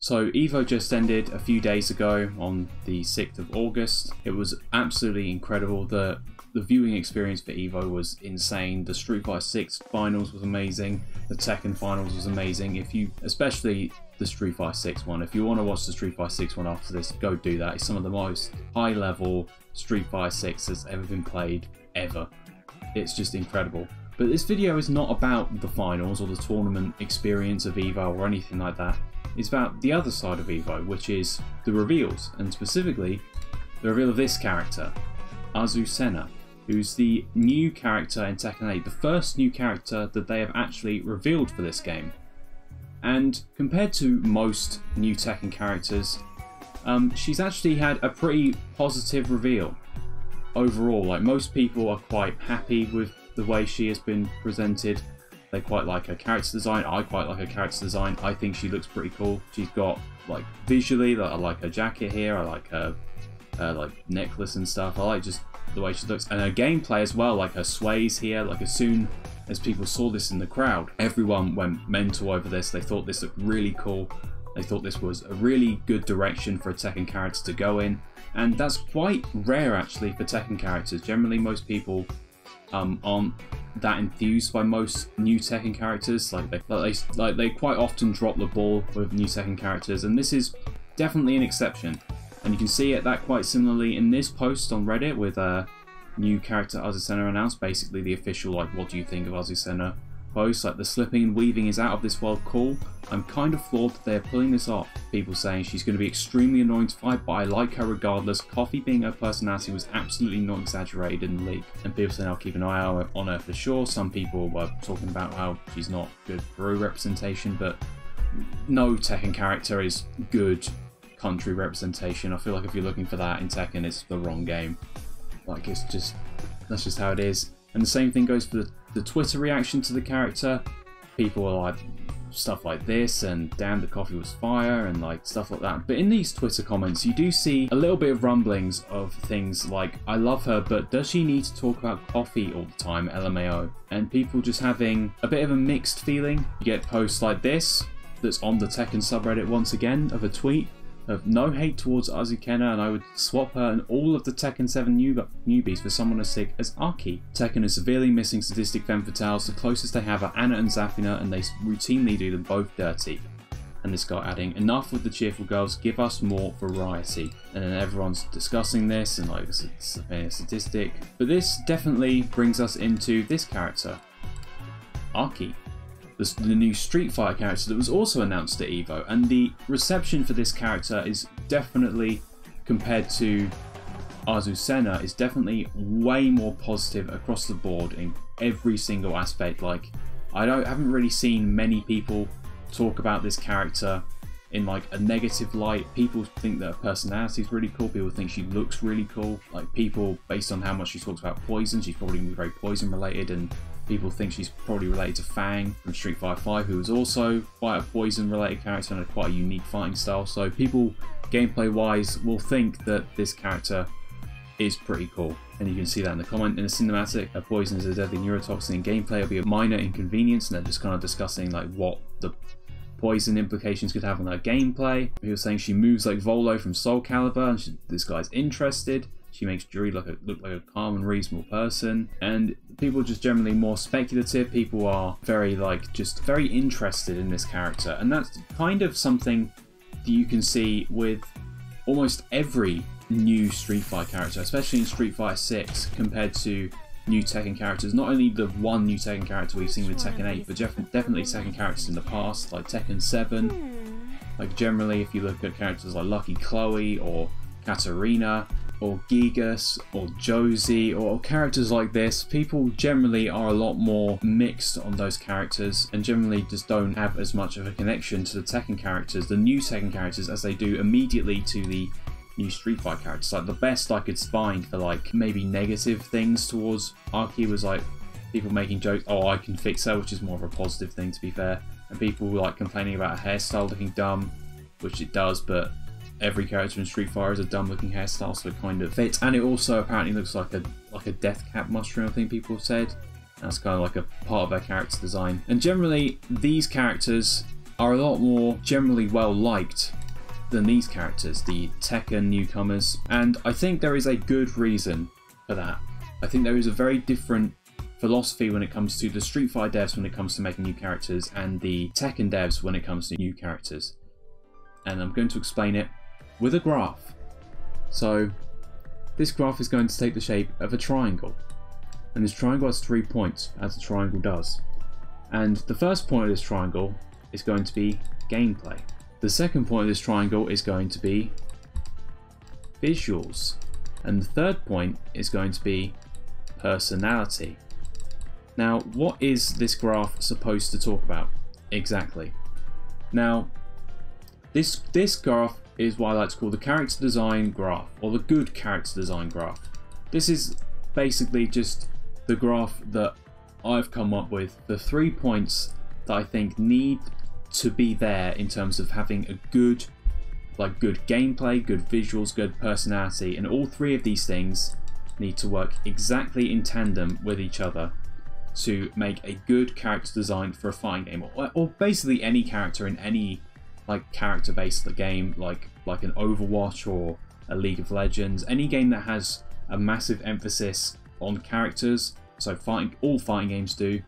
So Evo just ended a few days ago on the 6th of August. It was absolutely incredible. The viewing experience for Evo was insane. The Street Fighter 6 finals was amazing. The Tekken finals was amazing. Especially the Street Fighter 6 one. If you want to watch the Street Fighter 6 one after this, go do that. It's some of the most high level Street Fighter 6 that's ever been played, ever. It's just incredible. But this video is not about the finals or the tournament experience of Evo or anything like that. It's about the other side of Evo, which is the reveals, and specifically the reveal of this character, Azucena, who's the new character in Tekken 8, the first new character that they have actually revealed for this game. And compared to most new Tekken characters, she's actually had a pretty positive reveal overall. Like, most people are quite happy with the way she has been presented. They quite like her character design. I quite like her character design. I think she looks pretty cool. She's got, like, visually, I like her jacket here. I like her like necklace and stuff. I like just the way she looks, and her gameplay as well, like her sways here. Like, as soon as people saw this in the crowd, everyone went mental over this. They thought this looked really cool. They thought this was a really good direction for a Tekken character to go in, and that's quite rare actually for Tekken characters. Generally, most people aren't that enthused by most new Tekken characters. They quite often drop the ball with new Tekken characters, and this is definitely an exception. And you can see that quite similarly in this post on Reddit with new character Azucena announced. Basically the official, like, what do you think of Azucena post. Like, the slipping and weaving is out of this world cool. I'm kind of floored that they're pulling this off. People saying she's going to be extremely annoying to fight, but I like her regardless. Coffee being her personality was absolutely not exaggerated in the league. And people saying I'll keep an eye out on her for sure. Some people were talking about how she's not good Peru representation, but no Tekken character is good country representation. I feel like if you're looking for that in Tekken, it's the wrong game. Like, that's just how it is. And the same thing goes for the Twitter reaction to the character. People are like, stuff like this, and damn, the coffee was fire, and like stuff like that. But in these Twitter comments, you do see a little bit of rumblings of things like, I love her, but does she need to talk about coffee all the time, LMAO? And people just having a bit of a mixed feeling. You get posts like this, that's on the Tekken subreddit once again, of a tweet of no hate towards Azucena, and I would swap her and all of the Tekken 7 newbies for someone as sick as A.K.I. Tekken is severely missing sadistic femme fatales. The closest they have are Anna and Zafina, and they routinely do them both dirty. And this guy adding, enough with the cheerful girls, give us more variety. And then everyone's discussing this and like, it's a sadistic. But this definitely brings us into this character, A.K.I. The new Street Fighter character that was also announced at Evo, and the reception for this character is definitely, compared to Azucena, is definitely way more positive across the board in every single aspect. Like, I haven't really seen many people talk about this character in like a negative light. People think that her personality is really cool. People think she looks really cool. Like, people, based on how much she talks about poison, she's probably going to be very poison related, and people think she's probably related to Fang from Street Fighter 5, who is also quite a poison-related character and quite a unique fighting style. So people, gameplay-wise, will think that this character is pretty cool. And you can see that in the comment. In the cinematic, a poison is a deadly neurotoxin. In gameplay, it'll be a minor inconvenience, and they're just kind of discussing like what the poison implications could have on her gameplay. People saying she moves like Volo from Soul Calibur, and this guy's interested. She makes Juri look like a calm and reasonable person, and people are just generally more speculative. People are very very interested in this character, and that's kind of something that you can see with almost every new Street Fighter character, especially in Street Fighter 6 compared to new Tekken characters. Not only the one new Tekken character we've seen with Tekken 8, but definitely Tekken characters in the past, like Tekken 7. Like, generally, if you look at characters like Lucky Chloe or Katarina, or Gigas, or Josie, or characters like this, people generally are a lot more mixed on those characters, and generally just don't have as much of a connection to the Tekken characters, the new Tekken characters, as they do immediately to the new Street Fighter characters. Like, the best I could find for like maybe negative things towards A.K.I was like people making jokes, oh, I can fix her, which is more of a positive thing, to be fair, and people like complaining about her hairstyle looking dumb, which it does, but every character in Street Fighter is a dumb looking hairstyle, so it kind of fits. And it also apparently looks like a death cap mushroom, I think people have said. That's kind of like a part of their character design. And generally, these characters are a lot more generally well liked than these characters, the Tekken newcomers, and I think there is a good reason for that. I think there is a very different philosophy when it comes to the Street Fighter devs when it comes to making new characters and the Tekken devs when it comes to new characters. And I'm going to explain it with a graph. So this graph is going to take the shape of a triangle. And this triangle has 3 points, as a triangle does. And the first point of this triangle is going to be gameplay. The second point of this triangle is going to be visuals. And the third point is going to be personality. Now, what is this graph supposed to talk about exactly? Now, this graph is what I like to call the character design graph, or the good character design graph. This is basically just the graph that I've come up with, the 3 points that I think need to be there in terms of having a good gameplay, good visuals, good personality, and all 3 of these things need to work exactly in tandem with each other to make a good character design for a fighting game, or basically any character in any character-based game, like an Overwatch or a League of Legends, any game that has a massive emphasis on characters. So all fighting games do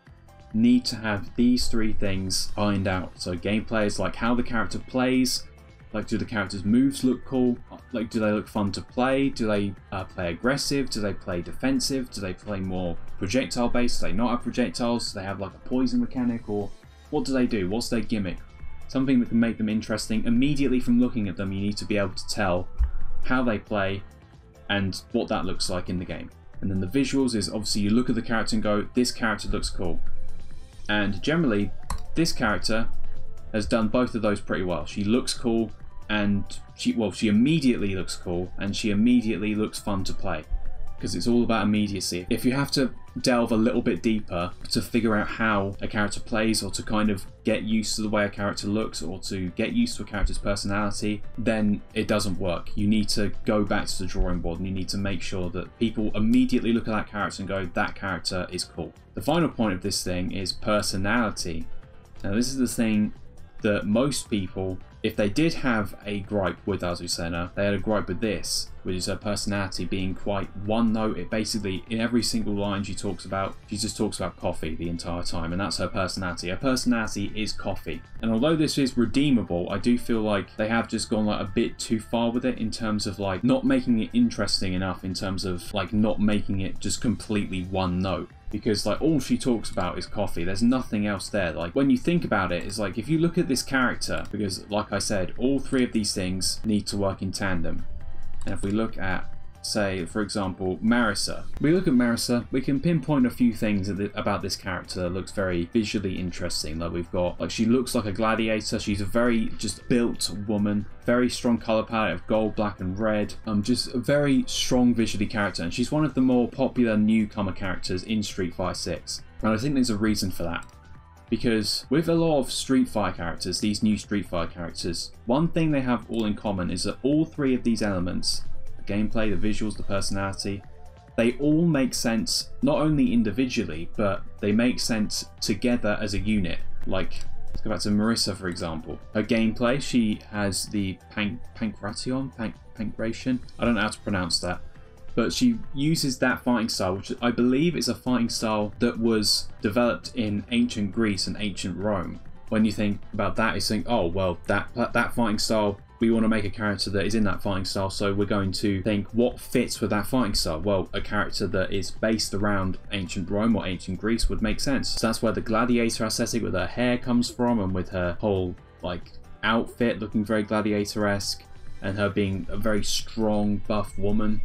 need to have these 3 things ironed out. So gameplay is like how the character plays, do the character's moves look cool, do they look fun to play, do they play aggressive, do they play defensive, do they play more projectile based, do they not have projectiles, do they have a poison mechanic, or what do they do, what's their gimmick? Something that can make them interesting. Immediately from looking at them, you need to be able to tell how they play and what that looks like in the game. And then the visuals is obviously you look at the character and go, this character looks cool. And generally, this character has done both of those pretty well. She looks cool, and she immediately looks cool, and she immediately looks fun to play, because it's all about immediacy. If you have to delve a little bit deeper to figure out how a character plays, or to kind of get used to the way a character looks, or to get used to a character's personality, then it doesn't work. You need to go back to the drawing board, and you need to make sure that people immediately look at that character and go, that character is cool. The final point of this thing is personality. Now this is the thing that most people, if they did have a gripe with Azucena, they had a gripe with this, which is her personality being quite one note. It basically, in every single line she just talks about coffee the entire time, and that's her personality. Her personality is coffee. And although this is redeemable, I do feel like they have just gone a bit too far with it in terms of not making it interesting enough, in terms of not making it just completely one note. Because all she talks about is coffee. There's nothing else there. When you think about it, it's if you look at this character, because like I said, all 3 of these things need to work in tandem. And if we look at, say, for example, Marisa. We can pinpoint a few things about this character that looks very visually interesting. We've got, she looks like a gladiator. She's a very just built woman. Very strong colour palette of gold, black and red. Just a very strong visually character. And she's one of the more popular newcomer characters in Street Fighter 6. And I think there's a reason for that. Because with a lot of Street Fighter characters, these new Street Fighter characters, one thing they have all in common is that all 3 of these elements, the gameplay, the visuals, the personality, they all make sense not only individually, but they make sense together as a unit. Let's go back to Marisa, for example. Her gameplay, she has the pancration. I don't know how to pronounce that. But she uses that fighting style, which I believe is a fighting style that was developed in ancient Greece and ancient Rome. When you think about that, you think, oh, well, that fighting style, we want to make a character that is in that fighting style, so we're going to think what fits with that fighting style. Well, a character that is based around ancient Rome or ancient Greece would make sense. So that's where the gladiator aesthetic with her hair comes from, and with her whole outfit looking very gladiator-esque, and her being a very strong, buff woman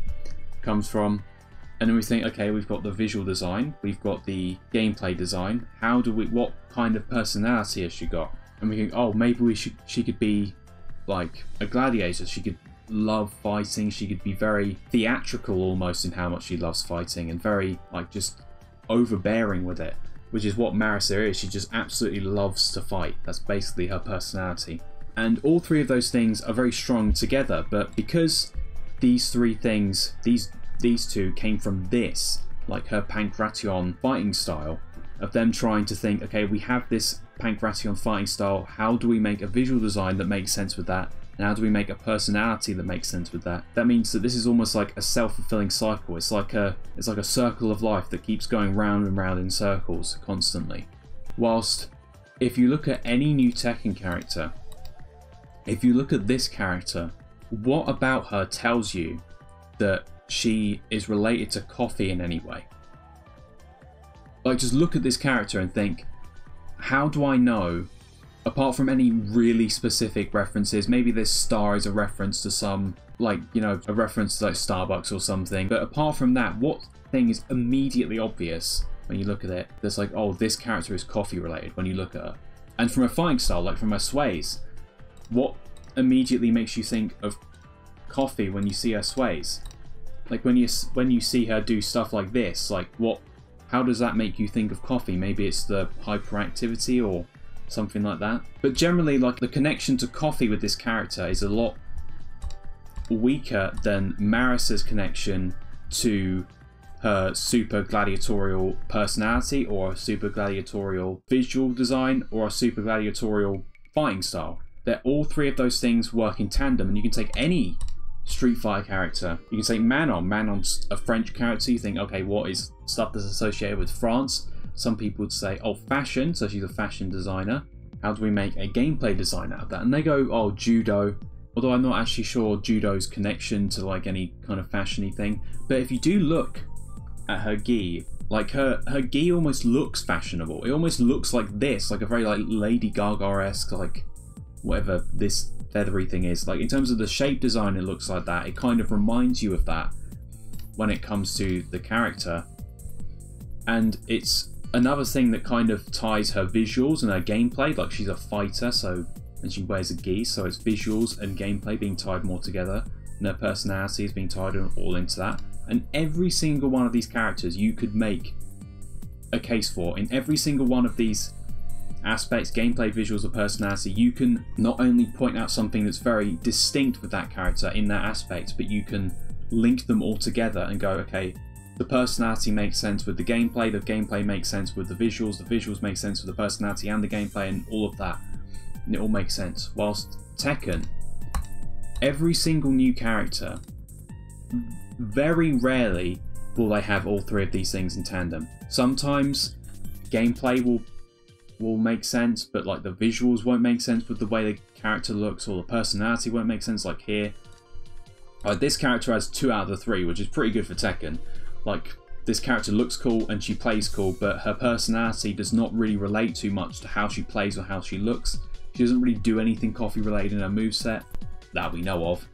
comes from. And then we think, okay, we've got the visual design, we've got the gameplay design. What kind of personality has she got? And we think, oh, maybe she could be a gladiator. She could love fighting. She could be very theatrical almost in how much she loves fighting, and very just overbearing with it, which is what Marisa is. She just absolutely loves to fight. That's basically her personality. And all 3 of those things are very strong together, but because these 3 things, these 2 came from this, her pancration fighting style, of them trying to think, okay, we have this Pancration fighting style, how do we make a visual design that makes sense with that? And how do we make a personality that makes sense with that? That means that this is almost like a self-fulfilling cycle. It's like a circle of life that keeps going round and round in circles constantly. Whilst if you look at any new Tekken character, if you look at this character, what about her tells you that she is related to coffee in any way? Like, just look at this character and think, how do I know, apart from any really specific references, maybe this star is a reference to some, like, you know, a reference to like Starbucks or something, but apart from that, what thing is immediately obvious when you look at it that's like, oh, this character is coffee related when you look at her? And from a fighting style, like from her sways, what immediately makes you think of coffee when you see her sways? Like when you see her do stuff like this, like how does that make you think of coffee? Maybe it's the hyperactivity or something like that. But generally, like, the connection to coffee with this character is a lot weaker than Maris's connection to her super gladiatorial personality or a super gladiatorial visual design or a super gladiatorial fighting style. They're all three of those things work in tandem, and you can take any Street Fighter character. You can take Manon. Manon's a French character. You think, okay, what is stuff that's associated with France? Some people would say, oh, fashion, so she's a fashion designer. How do we make a gameplay design out of that? And they go, oh, judo. Although I'm not actually sure judo's connection to like any kind of fashion-y thing. But if you do look at her gi, like her gi almost looks fashionable. It almost looks like this, like a very like Lady Gaga-esque, like whatever this feathery thing is. Like in terms of the shape design, it looks like that. It kind of reminds you of that when it comes to the character. And it's another thing that kind of ties her visuals and her gameplay. Like she's a fighter, so, and she wears a gi, so it's visuals and gameplay being tied more together, and her personality is being tied all into that. And every single one of these characters you could make a case for. In every single one of these aspects, gameplay, visuals, or personality, you can not only point out something that's very distinct with that character in that aspect, but you can link them all together and go, okay, the personality makes sense with the gameplay makes sense with the visuals make sense with the personality and the gameplay, and all of that, and it all makes sense. Whilst Tekken, every single new character, very rarely will they have all three of these things in tandem. Sometimes gameplay will make sense, but like the visuals won't make sense with the way the character looks, or the personality won't make sense, like here. This character has 2 out of the 3, which is pretty good for Tekken. Like, this character looks cool and she plays cool, but her personality does not really relate too much to how she plays or how she looks. She doesn't really do anything coffee related in her moveset that we know of,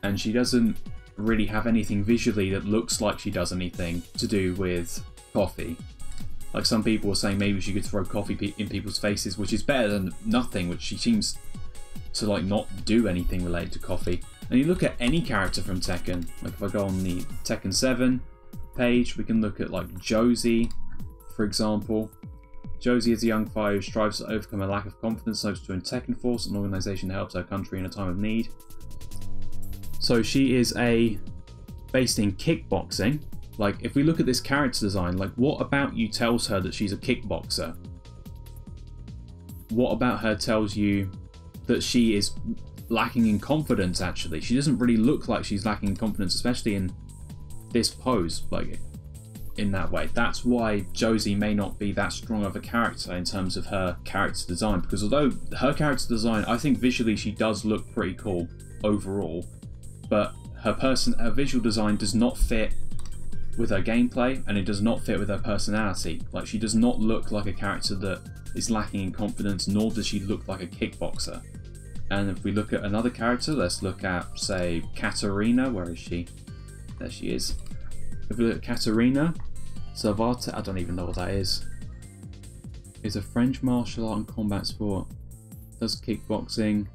and she doesn't really have anything visually that looks like she does anything to do with coffee. Like, some people were saying maybe she could throw coffee in people's faces, which is better than nothing, which she seems to like not do anything related to coffee. And you look at any character from Tekken, like if I go on the Tekken 7 page, we can look at like Josie, for example. Josie is a young fighter who strives to overcome a lack of confidence, hopes to join Tekken Force, an organisation that helps her country in a time of need. So she is based in kickboxing. Like, if we look at this character design, like, what about you tells her that she's a kickboxer? What about her tells you that she is lacking in confidence, actually? She doesn't really look like she's lacking in confidence, especially in this pose, like, in that way. That's why Josie may not be that strong of a character in terms of her character design, because although her character design, I think visually she does look pretty cool overall, but her visual design does not fit with her gameplay, and it does not fit with her personality. Like, she does not look like a character that is lacking in confidence, nor does she look like a kickboxer. And if we look at another character, let's look at, say, Katarina. Where is she? There she is. If we look at Katarina Zavata, I don't even know what that is. It's a French martial art and combat sport. Does kickboxing.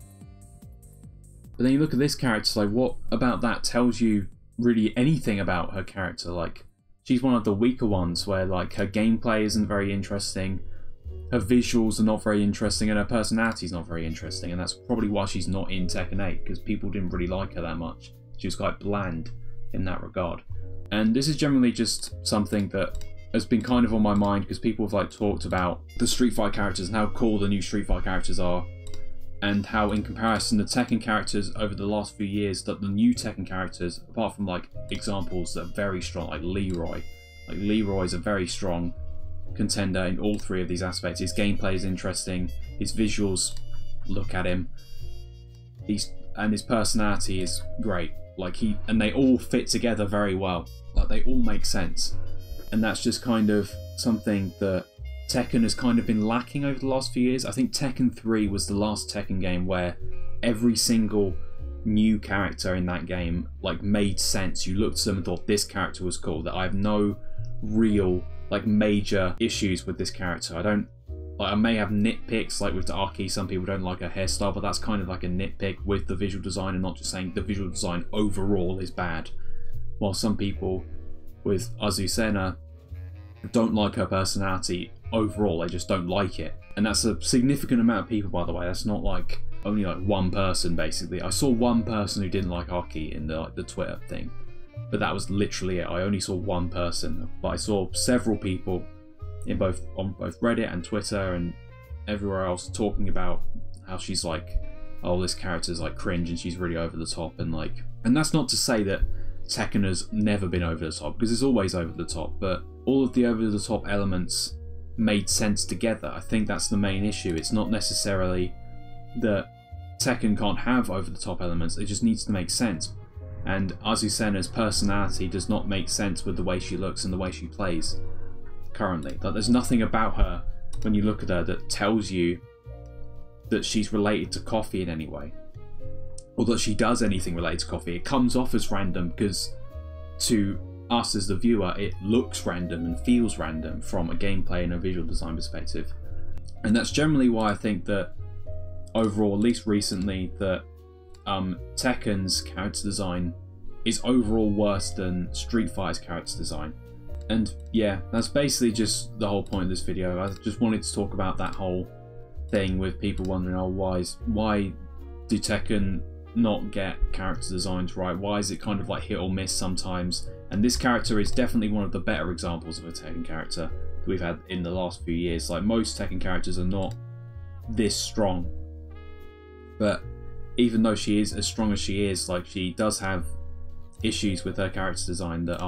But then you look at this character, like, what about that tells you really anything about her character? Like, she's one of the weaker ones where, like, her gameplay isn't very interesting, her visuals are not very interesting, and her personality is not very interesting, and that's probably why she's not in Tekken 8, because people didn't really like her that much. She was quite bland in that regard. And this is generally just something that has been kind of on my mind because people have like talked about the Street Fighter characters and how cool the new Street Fighter characters are, and how in comparison the Tekken characters over the last few years, that the new Tekken characters, apart from like examples that are very strong, like Leroy is a very strong contender in all three of these aspects. His gameplay is interesting, his visuals, look at him, and his personality is great. Like and they all fit together very well. Like they all make sense, and that's just kind of something that Tekken has kind of been lacking over the last few years. I think Tekken 3 was the last Tekken game where every single new character in that game like made sense. You looked at them and thought this character was cool. That I have no real like major issues with this character. I may have nitpicks like with the A.K.I. Some people don't like her hairstyle, but that's kind of like a nitpick with the visual design, and not just saying the visual design overall is bad. While some people with Azucena don't like her personality overall, they just don't like it. And that's a significant amount of people, by the way. That's not like only like one person basically. I saw one person who didn't like A.K.I. in the Twitter thing, but that was literally it. I only saw one person, but I saw several people on both Reddit and Twitter and everywhere else talking about how she's like, oh, this character's like cringe and she's really over the top, and that's not to say that Tekken has never been over the top, because it's always over the top, but all of the over the top elements made sense together. I think that's the main issue. It's not necessarily that Tekken can't have over the top elements, it just needs to make sense. And Azucena's personality does not make sense with the way she looks and the way she plays currently. Like, there's nothing about her when you look at her that tells you that she's related to Coffee in any way, or that she does anything related to Coffee. It comes off as random because to us as the viewer it looks random and feels random from a gameplay and a visual design perspective. And that's generally why I think that overall, at least recently, that Tekken's character design is overall worse than Street Fighter's character design. And yeah, that's basically just the whole point of this video. I just wanted to talk about that whole thing with people wondering, oh, why do Tekken not get character designs right? Why is it kind of like hit or miss sometimes? And this character is definitely one of the better examples of a Tekken character that we've had in the last few years. Like, most Tekken characters are not this strong, but even though she is as strong as she is, like, she does have issues with her character design that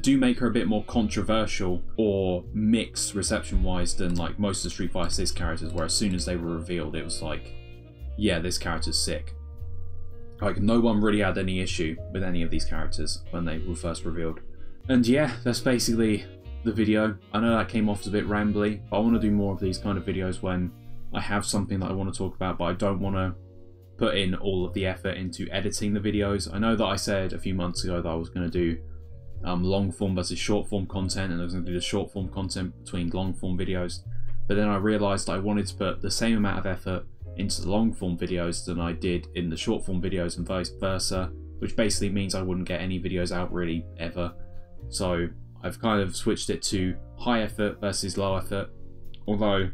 do make her a bit more controversial or mixed reception wise than like most of the Street Fighter 6 characters, where as soon as they were revealed it was like, yeah, this character's sick. Like, no one really had any issue with any of these characters when they were first revealed. And yeah, that's basically the video. I know that came off as a bit rambly, but I want to do more of these kind of videos when I have something that I want to talk about, but I don't want to put in all of the effort into editing the videos. I know that I said a few months ago that I was going to do long form versus short form content, and I was going to do the short form content between long form videos, but then I realised I wanted to put the same amount of effort into the long form videos than I did in the short form videos, and vice versa, which basically means I wouldn't get any videos out really ever. So I've kind of switched it to high effort versus low effort, although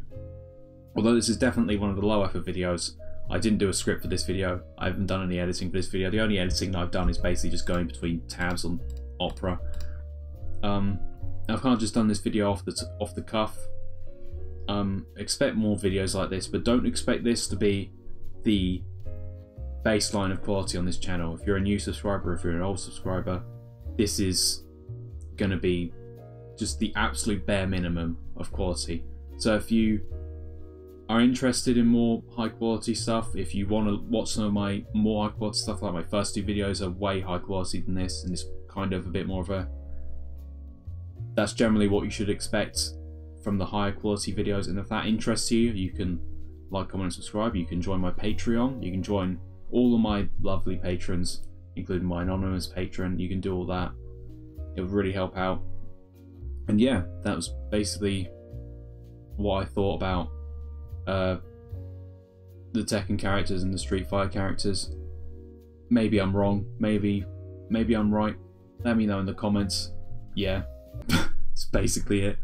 this is definitely one of the low effort videos. I didn't do a script for this video, I haven't done any editing for this video. The only editing that I've done is basically just going between tabs on Opera. I've kind of just done this video off the cuff. Expect more videos like this, but don't expect this to be the baseline of quality on this channel. If you're a new subscriber, if you're an old subscriber, this is going to be just the absolute bare minimum of quality. So if you are interested in more high quality stuff, if you want to watch some of my more high quality stuff, like my first two videos are way high quality than this, and it's kind of a bit more of a, that's generally what you should expect from the higher quality videos. And if that interests you, you can like, comment and subscribe. You can join my Patreon, you can join all of my lovely patrons, including my anonymous patron. You can do all that, it would really help out. And yeah, that was basically what I thought about the Tekken characters and the Street Fighter characters. Maybe I'm wrong, maybe I'm right. Let me know in the comments. Yeah, that's basically it.